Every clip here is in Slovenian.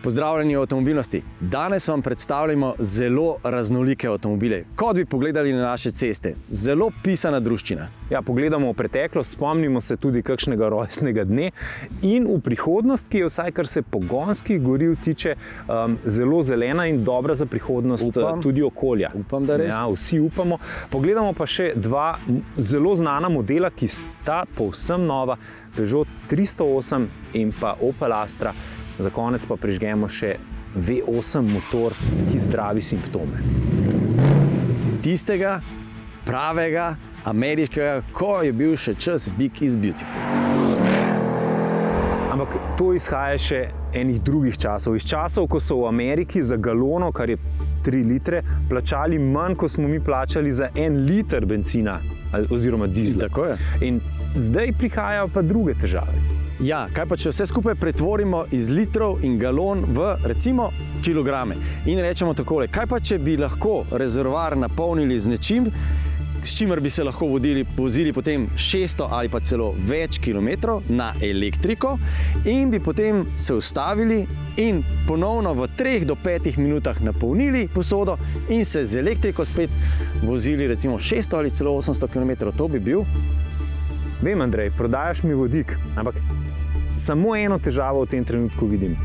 Pozdravljeni v avtomobilnosti. Danes vam predstavljamo zelo raznolike avtomobile. Kot bi pogledali na naše ceste, zelo pisana druščina. Ja, pogledamo v preteklost, spomnimo se tudi kakšnega rojstnega dne in v prihodnost, ki je vsaj kar se pogonskih goriv tiče, zelo zelena in dobra za prihodnost tudi okolja. Upam, da res. Ja, vsi upamo. Pogledamo pa še dva zelo znana modela, ki sta povsem nova, Peugeot 308 in pa Opel Astra. Za konec pa prižgemo še V8 motor, ki zdravi simptome. Tistega pravega, ameriškega, ko je bil še čas Big is Beautiful. Ampak to izhaja še enih drugih časov. Iz časov, ko so v Ameriki za galono, kar je 3 litre, plačali manj, kot smo mi plačali za 1 liter bencina oziroma dizla. Tako je. In zdaj prihajajo pa druge težave. Ja, kaj pa če vse skupaj pretvorimo iz litrov in galon v, recimo, kilograme. In rečemo takole, kaj pa če bi lahko rezervoar napolnili z nečim, s čimer bi se lahko vozili potem 600 ali pa celo več kilometrov na elektriko in bi potem se ustavili in ponovno v 3 do 5 minutah napolnili posodo in se z elektriko spet vozili recimo 600 ali celo 800 km. To bi bil? Vem, Andrej, prodajaš mi vodik, ampak samo eno težavo v tem trenutku vidim.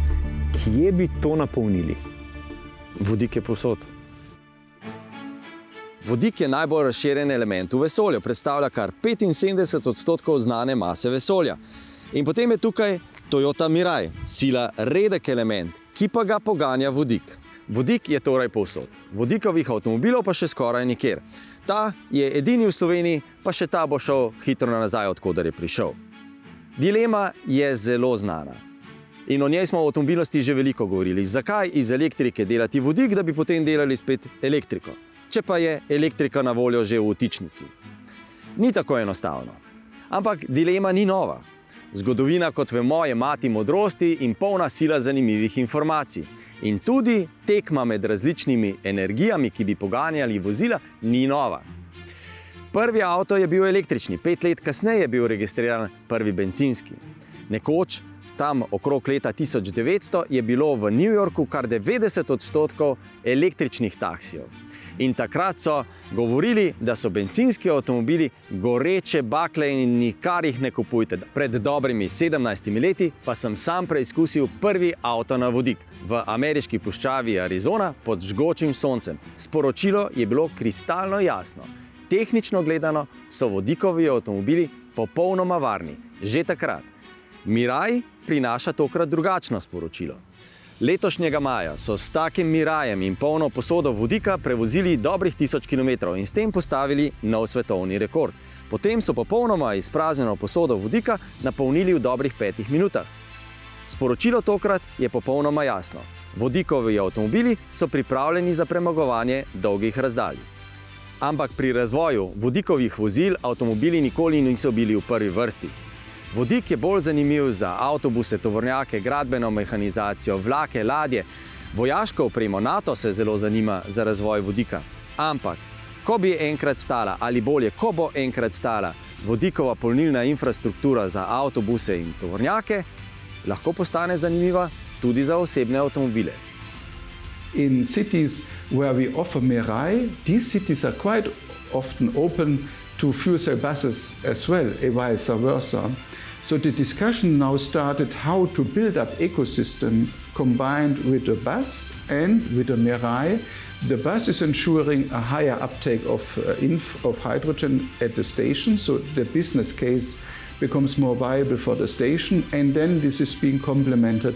Kje bi to napolnili? Vodik je povsod. Vodik je najbolj razširjen element v vesolju, predstavlja kar 75% znane mase vesolja. In potem je tukaj Toyota Mirai, sila redek element, ki pa ga poganja vodik. Vodik je torej povsod. Vodikovih avtomobilov pa še skoraj nikjer. Ta je edini v Sloveniji, pa še ta bo šel hitro nazaj, odkoder je prišel. Dilema je zelo znana. In o njej smo v avtomobilnosti že veliko govorili. Zakaj iz elektrike delati vodik, da bi potem delali spet elektriko? Če pa je elektrika na voljo že v vtičnici. Ni tako enostavno. Ampak dilema ni nova. Zgodovina, kot vemo, je mati modrosti in polna sila zanimivih informacij. In tudi tekma med različnimi energijami, ki bi poganjali vozila, ni nova. Prvi avto je bil električni, 5 let kasneje je bil registriran prvi bencinski. Nekoč, tam okrog leta 1900, je bilo v New Yorku kar 90% električnih taksijev. In takrat so govorili, da so bencinski avtomobili goreče bakle in nikar jih ne kupujte. Pred dobrimi 17 leti pa sem sam preizkusil prvi avto na vodik v ameriški puščavi Arizona pod žgočim soncem. Sporočilo je bilo kristalno jasno. Tehnično gledano so vodikovi avtomobili popolnoma varni. Že takrat. Mirai prinaša tokrat drugačno sporočilo. Letošnjega maja so s takim Mirajem in polno posodo vodika prevozili dobrih 1000 km in s tem postavili nov svetovni rekord. Potem so popolnoma izpraznjeno posodo vodika napolnili v dobrih 5 minutah. Sporočilo tokrat je popolnoma jasno. Vodikovi avtomobili so pripravljeni za premagovanje dolgih razdalj. Ampak pri razvoju vodikovih vozil avtomobili nikoli niso bili v prvi vrsti. Vodik je bolj zanimiv za avtobuse, tovornjake, gradbeno mehanizacijo, vlake, ladje. Vojaško opremo NATO se zelo zanima za razvoj vodika. Ampak, ko bi enkrat stala, ali bolje, ko bo enkrat stala vodikova polnilna infrastruktura za avtobuse in tovornjake, lahko postane zanimiva tudi za osebne avtomobile. In cities where we offer Mirai, these cities are quite often open to fuel cell buses as well, vice versa. So the discussion now started how to build up ecosystem combined with the bus and with the Mirai. The bus is ensuring a higher uptake of hydrogen at the station, so the business case becomes more viable for the station, and then this is being complemented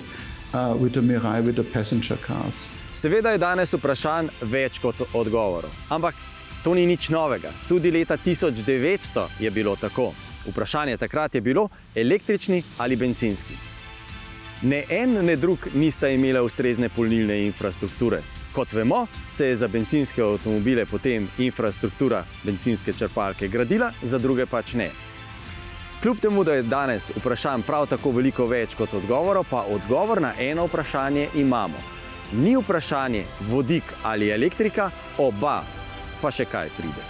with the Mirai, with the passenger cars. Seveda je danes vprašanj več kot odgovorov, ampak to ni nič novega. Tudi leta 1900 je bilo tako. Vprašanje takrat je bilo električni ali bencinski. Ne en, ne drug nista imela ustrezne polnilne infrastrukture. Kot vemo, se je za bencinske avtomobile potem infrastruktura bencinske črpalke gradila, za druge pač ne. Kljub temu, da je danes vprašanj prav tako veliko več kot odgovorov, pa odgovor na eno vprašanje imamo. Ni vprašanje vodik ali elektrika, oba, pa še kaj pride.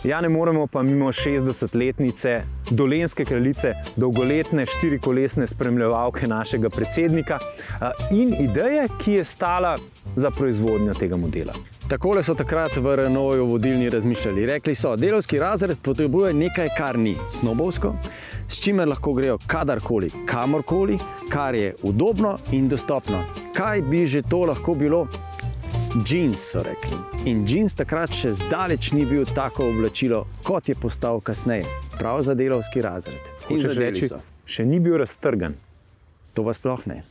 Ja, ne moremo pa mimo 60-letnice, dolenjske kraljice, dolgoletne štirikolesne spremljevalke našega predsednika in ideje, ki je stala za proizvodnjo tega modela. Takole so takrat v Renaultu vodilni razmišljali. Rekli so, delavski razred potrebuje nekaj, kar ni snobovsko, s čimer lahko grejo kadarkoli, kamorkoli, kar je udobno in dostopno. Kaj bi že to lahko bilo? Džins, so rekli. In džins takrat še zdaleč ni bil tako oblačilo, kot je postal kasneje. Prav za delavski razred. In zadeli so. Še ni bil raztrgan. To pa sploh ne.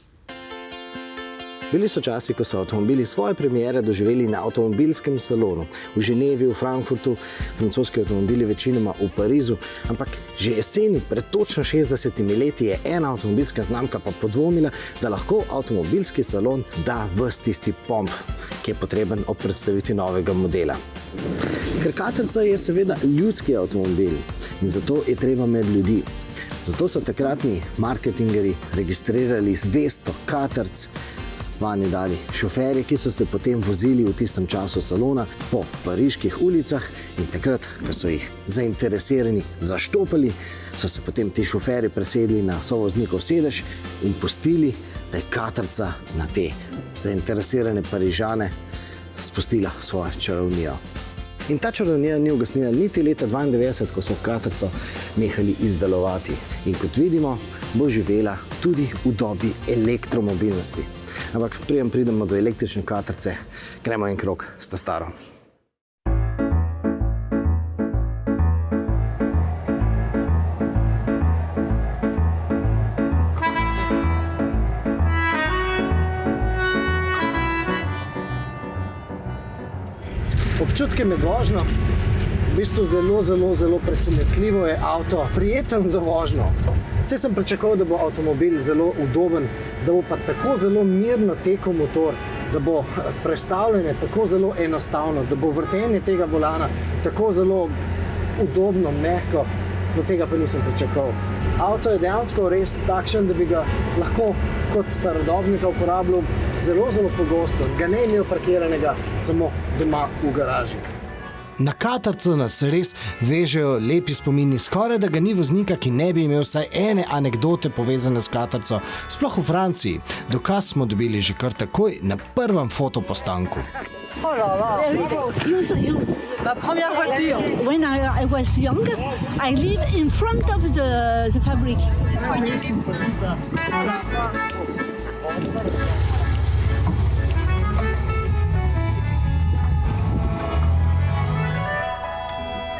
Bili so časi, ko so avtomobili svoje premiere doživeli na avtomobilskem salonu. V Ženevi, v Frankfurtu, francoski avtomobili večinoma v Parizu. Ampak že jeseni, pred točno 60 leti, je ena avtomobilska znamka pa podvomila, da lahko avtomobilski salon da ves tisti pomp, ki je potreben ob predstavitvi novega modela. Ker katrca je seveda ljudski avtomobil in zato je treba med ljudi. Zato so takratni marketingerji registrirali 200 katrc, vanj dali šoferje, ki so se potem vozili v tistem času salona po pariških ulicah in takrat, ko so jih zainteresirani zaštopali, so se potem ti šoferji presedli na sovoznikov sedež in pustili, da je katrca na te zainteresirane Parižane spustila svojo čarovnijo. In ta čarovnija ni ugasnila niti leta 92, ko so katrco nehali izdelovati. In kot vidimo, bo živela tudi v dobi elektromobilnosti. Ampak preden pridemo do električne katrce, gremo en krog s ta staro. Občutke med vožnjo, v bistvu zelo presenetljivo je avto, prijeten za vožnjo. Vse sem pričakoval, da bo avtomobil zelo udoben, da bo pa tako zelo mirno tekel motor, da bo prestavljanje tako zelo enostavno, da bo vrtenje tega volana tako zelo udobno, mehko, do tega pa nisem pričakoval. Avto je dejansko res takšen, da bi ga lahko kot starodobnika uporabljal zelo pogosto, ga ne imel parkiranega samo doma v garaži. Na katrco nas res vežejo lepi spomini, skoraj da ga ni voznika, ki ne bi imel vsaj ene anekdote povezane s katrco, sploh v Franciji. Dokaz smo dobili že kar takoj na prvem fotopostanku. Ma première voiture. When I was young, I lived in front of the fabric.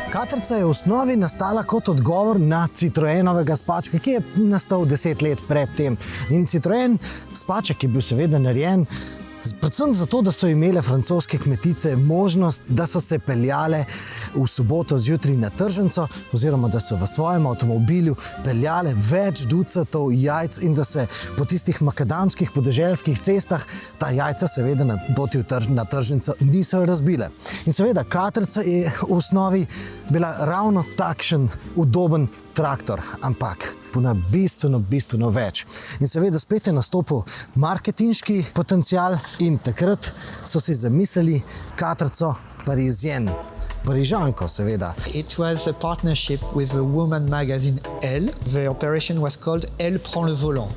Katrca je v osnovi nastala kot odgovor na Citroenovega spačka, ki je nastal 10 let pred tem. In Citroen spaček je bil seveda narejen predvsem zato, da so imele francoske kmetice možnost, da so se peljale v soboto zjutraj na tržnico oziroma da so v svojem avtomobilu peljale več ducatov jajc in da se po tistih makadamskih podeželskih cestah ta jajca seveda na poti na tržnico niso razbile. In seveda katrca je v osnovi bila ravno takšen udoben traktor, ampak puna bistveno več. In seveda spet je nastopil marketinški potencial in takrat so si zamislili katrco Parisien. Parižanko, seveda. It was a partnership with the woman magazine Elle. The operation was called Elle prend le volant.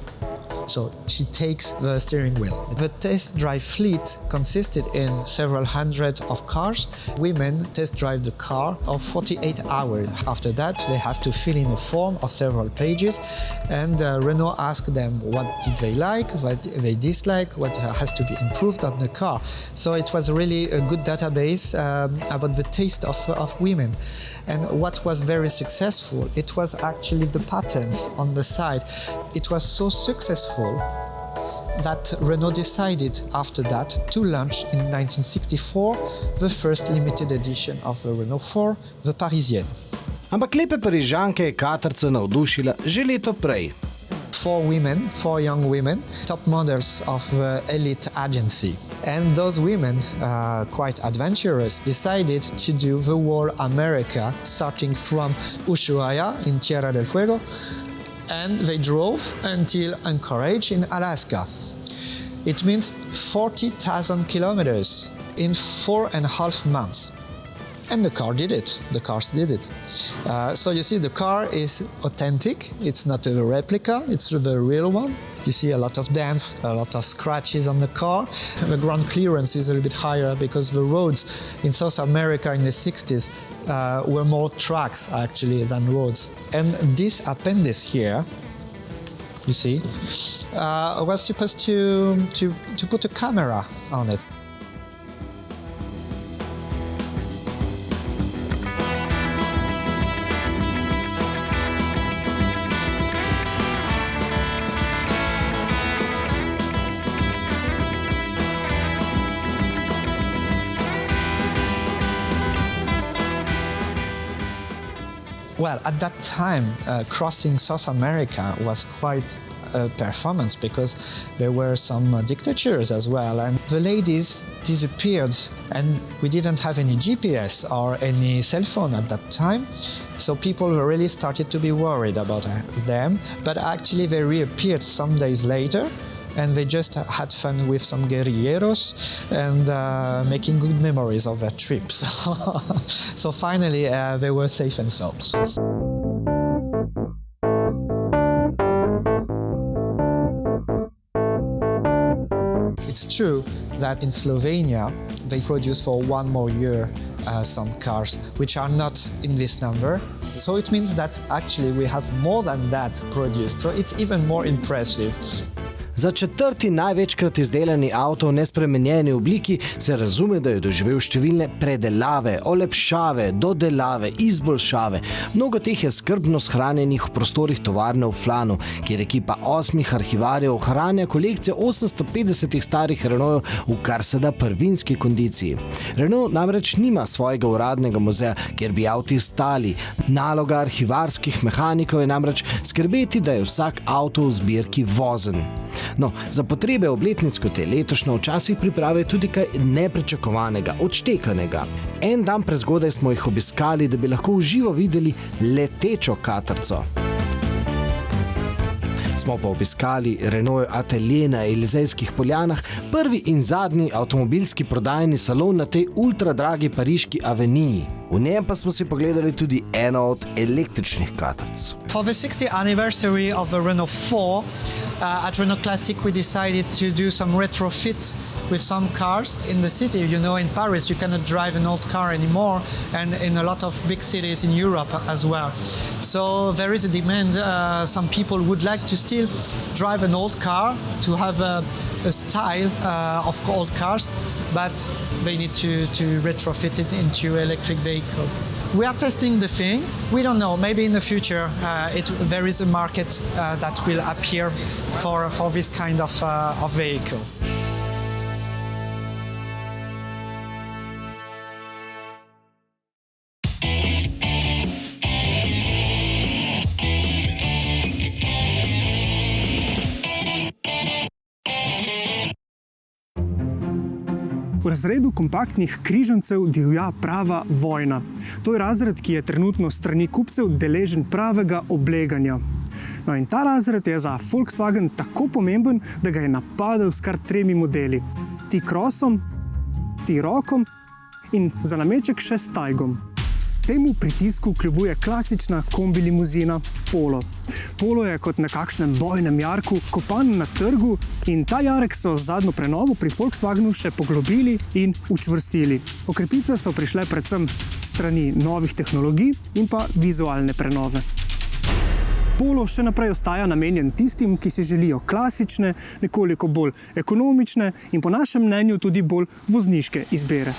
So she takes the steering wheel. The test drive fleet consisted in several hundreds of cars. Women test drive the car of 48 hours. After that, they have to fill in a form of several pages, and Renault asked them what did they like, what they dislike, what has to be improved on the car. So it was really a good database about the taste of women. And what was very successful, it was actually the patterns on the side. It was so successful that Renault decided after that to launch in 1964 the first limited edition of the Renault 4, the Parisienne. Ampak lepe Parižanke je katrca navdušila že leto prej. 4 young women, top models of the elite agency. And those women, quite adventurous, decided to do the whole America, starting from Ushuaia in Tierra del Fuego, and they drove until Anchorage in Alaska. It means 40,000 kilometers in 4.5 months. And the car did it. The cars did it. So you see, the car is authentic. It's not a replica. It's the real one. You see a lot of dents, a lot of scratches on the car. The ground clearance is a little bit higher because the roads in South America in the 60s were more tracks actually than roads. And this appendix here, you see, was supposed to put a camera on it. Well, at that time, crossing South America was quite a performance because there were some dictatures as well, and the ladies disappeared, and we didn't have any GPS or any cell phone at that time, so people really started to be worried about them, but actually they reappeared some days later, and they just had fun with some guerrilleros and making good memories of their trips. So finally, they were safe and sound. It's true that in Slovenia, they produce for one more year some cars, which are not in this number. So it means that actually we have more than that produced. So it's even more impressive. Za četrti največkrat izdelani avto v nespremenjeni obliki se razume, da je doživel številne predelave, olepšave, dodelave, izboljšave. Mnogo teh je skrbno shranjenih v prostorih tovarne v Flanu, kjer ekipa 8 arhivarjev ohranja kolekcijo 850 starih Renaultov v kar se da prvinski kondiciji. Renault namreč nima svojega uradnega muzeja, kjer bi avti stali. Naloga arhivarskih mehanikov je namreč skrbeti, da je vsak avto v zbirki vozen. No, za potrebe obletnic kot je letošnja včasih priprave tudi kaj nepričakovanega, odštekanega. En dan prezgodaj smo jih obiskali, da bi lahko v živo videli letečo katrco. Smo pa obiskali Renault atelje na Elizejskih poljanah, prvi in zadnji avtomobilski prodajni salon na tej ultradragi pariški aveniji. V njem pa smo si pogledali tudi eno od električnih katrc. For the 60th anniversary of the Renault 4, at Renault Classic we decided to do some retrofit with some cars in the city. You know, in Paris you cannot drive an old car anymore, and in a lot of big cities in Europe as well. So there is a demand. Some people would like to still drive an old car, to have a style of old cars, but they need to retrofit it into electric vehicle. We are testing the thing. We don't know. Maybe in the future there is a market that will appear for this kind of vehicle. V razredu kompaktnih križancev divja prava vojna. To je razred, ki je trenutno s strani kupcev deležen pravega obleganja. No in ta razred je za Volkswagen tako pomemben, da ga je napadel s kar 3 modeli. T-Crossom, T-Rockom in za nameček še s Taigom. Temu pritisku kljubuje klasična kombi limuzina Polo. Polo je kot na kakšnem bojnem jarku kopan na trgu in ta jarek so z zadnjo prenovo pri Volkswagenu še poglobili in učvrstili. Okrepitve so prišle predvsem strani novih tehnologij in pa vizualne prenove. Polo še naprej ostaja namenjen tistim, ki si želijo klasične, nekoliko bolj ekonomične in po našem mnenju tudi bolj vozniške izbire.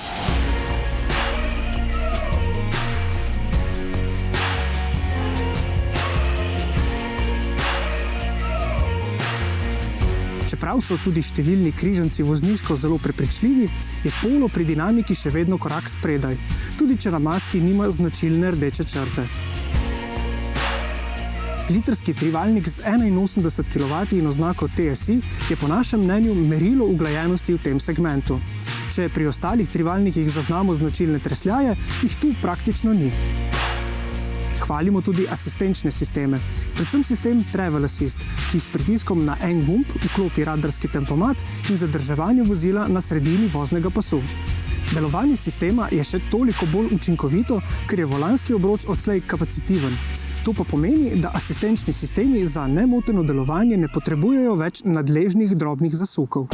Čeprav so tudi številni križanci vozniško zelo prepričljivi, je Polo pri dinamiki še vedno korak spredaj, tudi če na maski nima značilne rdeče črte. Litrski trivaljnik z 81 kW in oznako TSI je po našem mnenju merilo uglajenosti v tem segmentu. Če pri ostalih trivaljnikih zaznamo značilne tresljaje, jih tu praktično ni. Hvalimo tudi asistenčne sisteme, predvsem sistem Travel Assist, ki s pritiskom na en gumb vklopi radarski tempomat in zadrževanje vozila na sredini voznega pasu. Delovanje sistema je še toliko bolj učinkovito, ker je volanski obroč odslej kapacitiven. To pa pomeni, da asistenčni sistemi za nemoteno delovanje ne potrebujejo več nadležnih drobnih zasukov.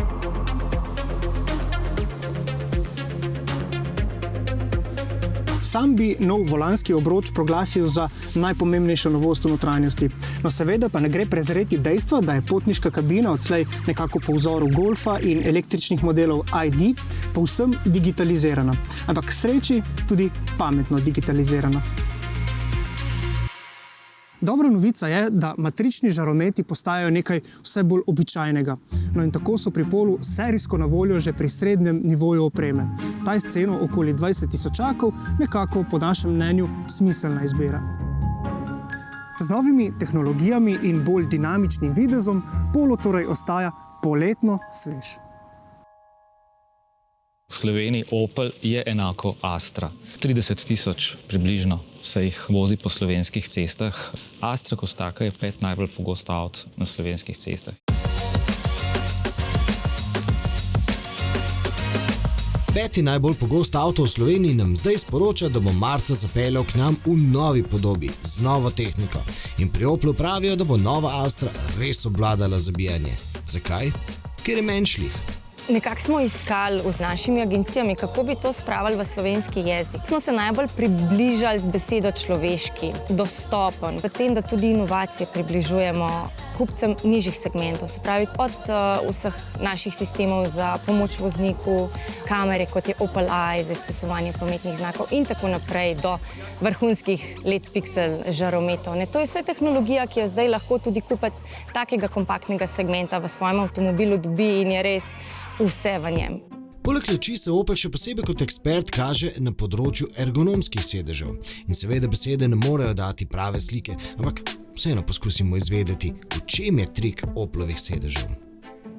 Sam bi nov volanski obroč proglasil za najpomembnejšo novost v notranjosti. No, seveda pa ne gre prezreti dejstva, da je potniška kabina odslej nekako po vzoru Golfa in električnih modelov ID povsem digitalizirana. Ampak k sreči tudi pametno digitalizirana. Dobra novica je, da matrični žarometi postajajo nekaj vse bolj običajnega. No in tako so pri Polu serijsko na voljo že pri srednjem nivoju opreme. Ta je s ceno okoli 20 tisočakov nekako po našem mnenju smiselna izbira. Z novimi tehnologijami in bolj dinamičnim videzom Polo torej ostaja poletno svež. V Sloveniji Opel je enako Astra. 30 tisoč približno se jih vozi po slovenskih cestah. Astra kot taka je 5 najbolj pogost avto na slovenskih cestah. Peti najbolj pogost avto v Sloveniji nam zdaj sporoča, da bo marca zapeljal k nam v novi podobi, z novo tehniko. In pri Oplu pravijo, da bo nova Astra res obvladala zabijanje. Zakaj? Ker je menšlih. Nekako smo iskali z našimi agencijami, kako bi to spravili v slovenski jezik. Smo se najbolj približali z besedo človeški, dostopen, v tem, da tudi inovacije približujemo kupcem nižjih segmentov. Se pravi, od vseh naših sistemov za pomoč vozniku, kamere, kot je Opel Eye, za izpisovanje prometnih znakov in tako naprej, do vrhunskih LED pixel žarometov. To je vse tehnologija, ki jo zdaj lahko tudi kupec takega kompaktnega segmenta v svojem avtomobilu dobi in je res vse v njem. Poleg luči se Opel še posebej kot ekspert kaže na področju ergonomskih sedežev. In seveda besede ne morejo dati prave slike, ampak vseeno poskusimo izvedeti, v čem je trik Oplovih sedežev.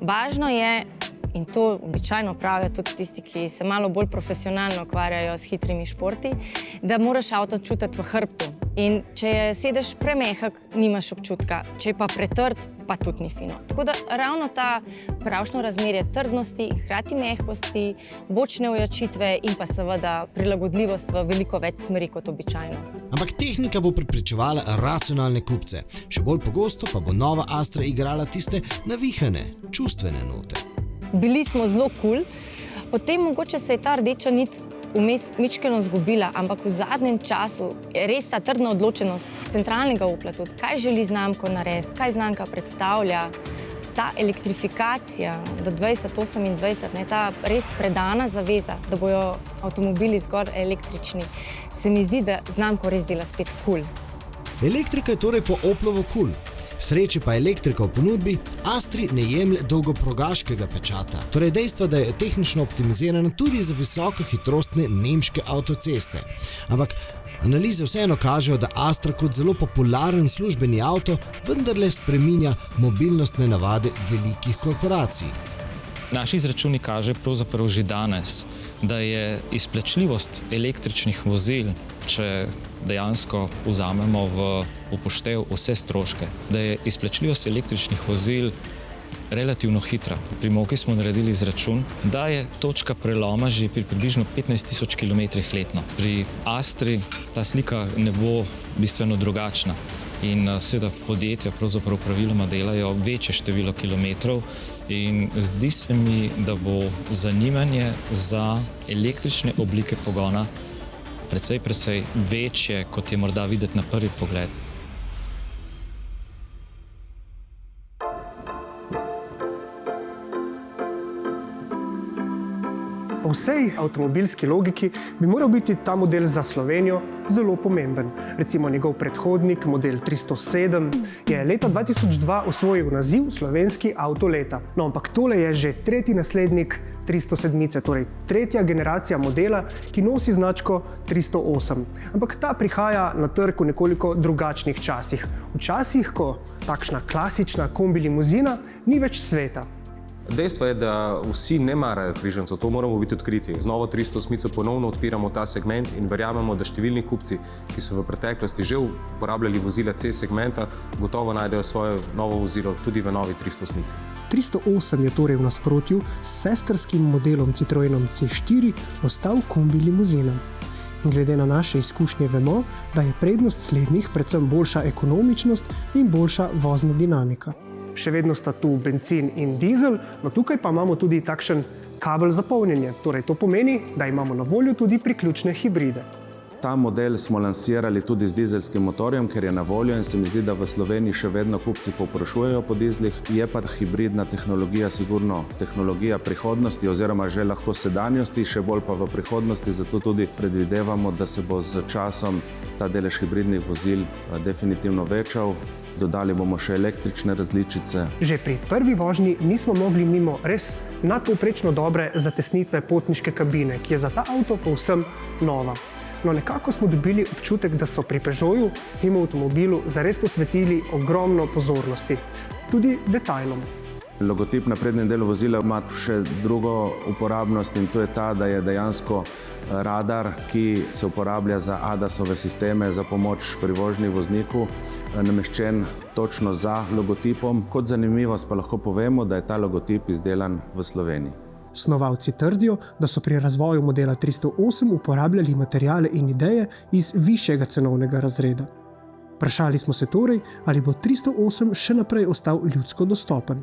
Važno je, in to običajno pravijo tudi tisti, ki se malo bolj profesionalno ukvarjajo s hitrimi športi, da moraš avto čutiti v hrbtu. In če je sedež premehak, nimaš občutka, če je pa pretrd, pa tudi ni fino. Tako da ravno ta pravšno razmerje trdnosti in hkrati mehkosti, bočne ojačitve in pa seveda prilagodljivost v veliko več smeri kot običajno. Ampak tehnika bo prepričevala racionalne kupce. Še bolj pogosto pa bo nova Astra igrala tiste navihane, čustvene note. Bili smo zelo cool, potem mogoče se je ta rdeča nit vmes mičkeno zgubila, ampak v zadnjem času je res ta trdna odločenost centralnega Opla tudi, kaj želi znamko narediti, kaj znamka predstavlja. Ta elektrifikacija do 2028, ta res predana zaveza, da bojo avtomobili zgolj električni, se mi zdi, da znamko res dela spet cool. Elektrika je torej po Oplovo cool. Sreče pa elektrika v ponudbi Astri ne jemlje dolgoprogaškega pečata. Torej dejstva, da je tehnično optimizirana tudi za visokohitrostne nemške avtoceste. Ampak analize vseeno kažejo, da Astra kot zelo popularen službeni avto vendarle spreminja mobilnostne navade velikih korporacij. Naši izračuni kaže pravzaprav že danes, da je izplačljivost električnih vozil, če dejansko vzamemo v upoštev vse stroške, da je izplačljivost električnih vozil relativno hitra. Pri Moki smo naredili izračun, da je točka preloma že pri približno 15 tisoč kilometrih letno. Pri Astri ta slika ne bo bistveno drugačna. In seveda podjetja pravzaprav praviloma delajo večje število kilometrov in zdi se mi, da bo zanimanje za električne oblike pogona precej večje, kot je morda videti na prvi pogled. Po vsej avtomobilski logiki bi moral biti ta model za Slovenijo zelo pomemben. Recimo njegov predhodnik, model 307, je leta 2002 osvojil naziv slovenski avto leta. No, ampak tole je že tretji naslednik 307, torej tretja generacija modela, ki nosi značko 308. Ampak ta prihaja na trg v nekoliko drugačnih časih. V časih, ko takšna klasična kombi limuzina ni več sveta. Dejstvo je, da vsi ne marajo križancev, to moramo biti odkriti. Z novo 308 ponovno odpiramo ta segment in verjamemo, da številni kupci, ki so v preteklosti že uporabljali vozila C segmenta, gotovo najdejo svoje novo vozilo tudi v novi 308. 308 je torej v nasprotju s sestrskim modelom Citroenom C4 ostal kombi limuzina. In glede na naše izkušnje vemo, da je prednost slednjih predvsem boljša ekonomičnost in boljša vozna dinamika. Še vedno sta tu bencin in dizel, no tukaj pa imamo tudi takšen kabel za polnjenje. Torej to pomeni, da imamo na voljo tudi priključne hibride. Ta model smo lansirali tudi z dizelskim motorjem, ker je na voljo in se mi zdi, da v Sloveniji še vedno kupci povprašujejo po dizlih. Je pa hibridna tehnologija sigurno tehnologija prihodnosti oziroma že lahko sedanjosti, še bolj pa v prihodnosti, zato tudi predvidevamo, da se bo z časom ta delež hibridnih vozil definitivno večal. Dodali bomo še električne različice. Že pri prvi vožnji nismo mogli mimo res nadpovprečno dobre zatesnitve potniške kabine, ki je za ta avto povsem nova. No, nekako smo dobili občutek, da so pri Peugeotu temu avtomobilu zares posvetili ogromno pozornosti, tudi detajlom. Logotip na prednjem delu vozila ima še drugo uporabnost in to je ta, da je dejansko radar, ki se uporablja za ADAS-ove sisteme za pomoč pri vožnji vozniku, nameščen točno za logotipom. Kot zanimivost pa lahko povemo, da je ta logotip izdelan v Sloveniji. Snovalci trdijo, da so pri razvoju modela 308 uporabljali materiale in ideje iz višjega cenovnega razreda. Vprašali smo se torej, ali bo 308 še naprej ostal ljudsko dostopen.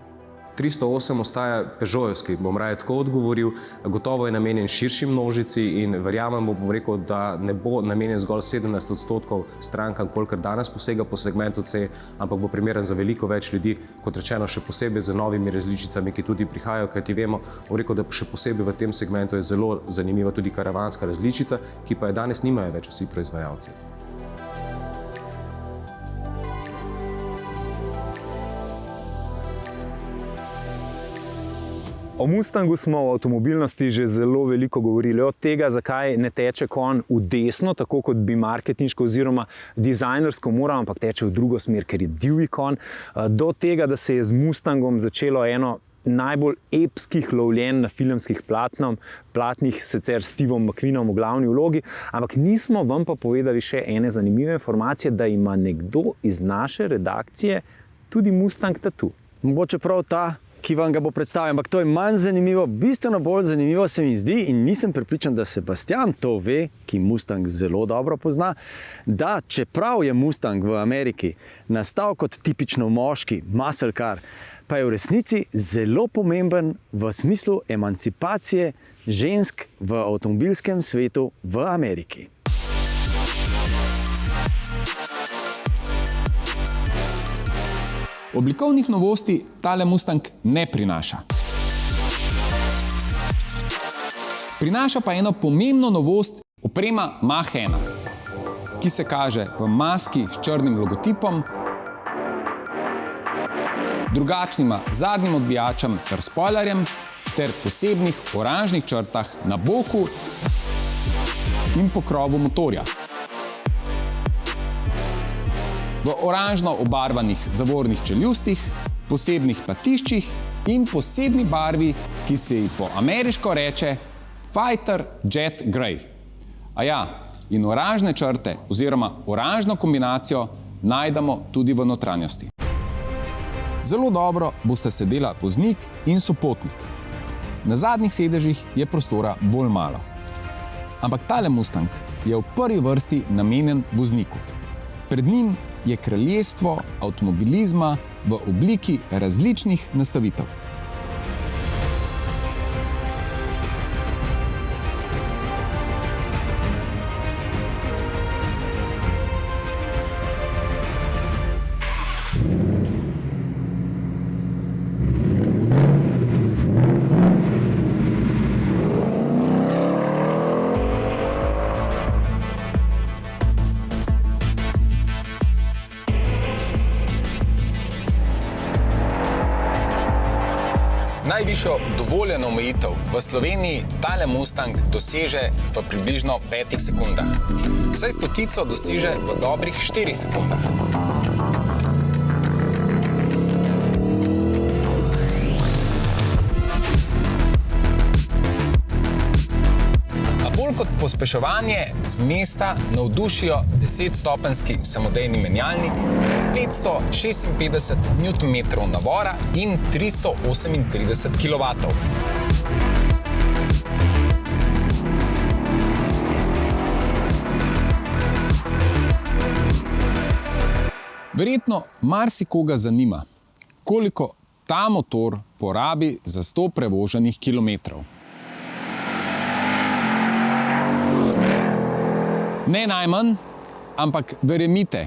308 ostaja Peugeotovski, bom raje tako odgovoril, gotovo je namenjen širši množici in verjamem, bom rekel, da ne bo namenjen zgolj 17% strankam, kolikor danes posega po segmentu C, ampak bo primeren za veliko več ljudi, kot rečeno še posebej z novimi različicami, ki tudi prihajajo, kajti vemo, bom rekel, da še posebej v tem segmentu je zelo zanimiva tudi karavanska različica, ki pa je danes nimajo več vsi proizvajalci. O Mustangu smo v avtomobilnosti že zelo veliko govorili, od tega, zakaj ne teče konj v desno, tako kot bi marketinško oziroma dizajnersko moral, ampak teče v drugo smer, ker je divji konj, do tega, da se je z Mustangom začelo eno najbolj epskih lovljenj na filmskih platnih, sicer s Stevom McQueenom v glavni vlogi, ampak nismo vam pa povedali še ene zanimive informacije, da ima nekdo iz naše redakcije tudi Mustang tattoo. Mogoče prav ta, ki vam ga bo predstavil, ampak to je manj zanimivo, bistveno bolj zanimivo se mi zdi in nisem prepričan, da Sebastian to ve, ki Mustang zelo dobro pozna, da čeprav je Mustang v Ameriki nastal kot tipično moški muscle car, pa je v resnici zelo pomemben v smislu emancipacije žensk v avtomobilskem svetu v Ameriki. Oblikovnih novosti tale Mustang ne prinaša. Prinaša pa eno pomembno novost, oprema Mach-1, ki se kaže v maski s črnim logotipom, drugačnima zadnjim odbijačem ter spoilerjem ter posebnih oranžnih črtah na boku in pokrovu motorja. V oranžno obarvanih zavornih čeljustih, posebnih platiščih in posebni barvi, ki se ji po ameriško reče Fighter Jet Grey. A ja, in oranžne črte oziroma oranžno kombinacijo najdemo tudi v notranjosti. Zelo dobro bosta sedela voznik in sopotnik. Na zadnjih sedežih je prostora bolj malo. Ampak tale Mustang je v prvi vrsti namenjen vozniku. Pred njim je kraljestvo avtomobilizma v obliki različnih nastavitev. Najvišjo dovoljeno omejitev v Sloveniji tale Mustang doseže v približno 5 sekundah. Saj stotico doseže v dobrih 4 sekundah. pospeševanje z mesta navdušijo 10-stopenjski samodejni menjalnik, 556 Nm navora in 338 kW. Verjetno marsikoga zanima, koliko ta motor porabi za 100 prevoženih kilometrov. Ne najmanj, ampak verjemite,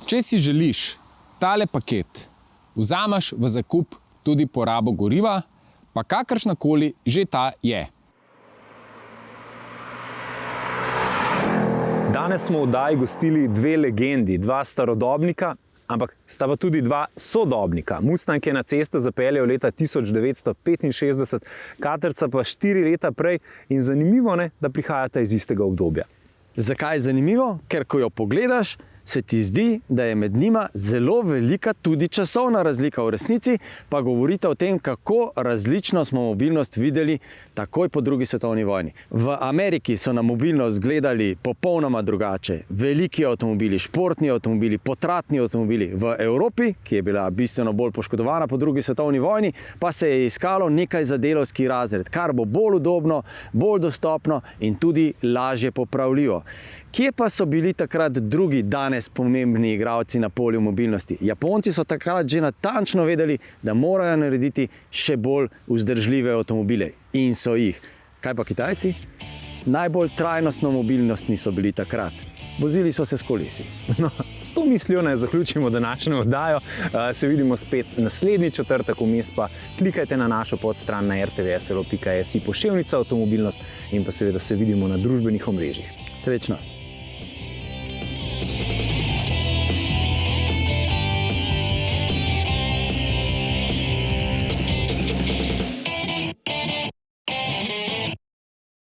če si želiš tale paket, vzameš v zakup tudi porabo goriva, pa kakršnakoli že ta je. Danes smo v oddaji gostili dve legendi, dva starodobnika, ampak sta pa tudi dva sodobnika. Mustang je na cesto zapeljal leta 1965, Caterca pa 4 leta prej in zanimivo, da prihajata iz istega obdobja. Zakaj je zanimivo? Ker ko jo pogledaš, se ti zdi, da je med njima zelo velika tudi časovna razlika. V resnici pa govorite o tem, kako različno smo mobilnost videli takoj po drugi svetovni vojni. V Ameriki so na mobilnost gledali popolnoma drugače. Veliki avtomobili, športni avtomobili, potratni avtomobili. V Evropi, ki je bila bistveno bolj poškodovana po drugi svetovni vojni, pa se je iskalo nekaj za delavski razred, kar bo bolj udobno, bolj dostopno in tudi lažje popravljivo. Kje pa so bili takrat drugi danes pomembni igralci na polju mobilnosti? Japonci so takrat že natančno vedeli, da morajo narediti še bolj vzdržljive avtomobile. In so jih. Kaj pa Kitajci? Najbolj trajnostno mobilnostni so bili takrat. Vozili so se s kolesi. No, s to mislijo naj zaključimo današnjo oddajo. Se vidimo spet naslednji četrtek, vmes pa klikajte na našo podstran na rtvslo.si poševnica avtomobilnost in pa seveda se vidimo na družbenih omrežjih. Srečno!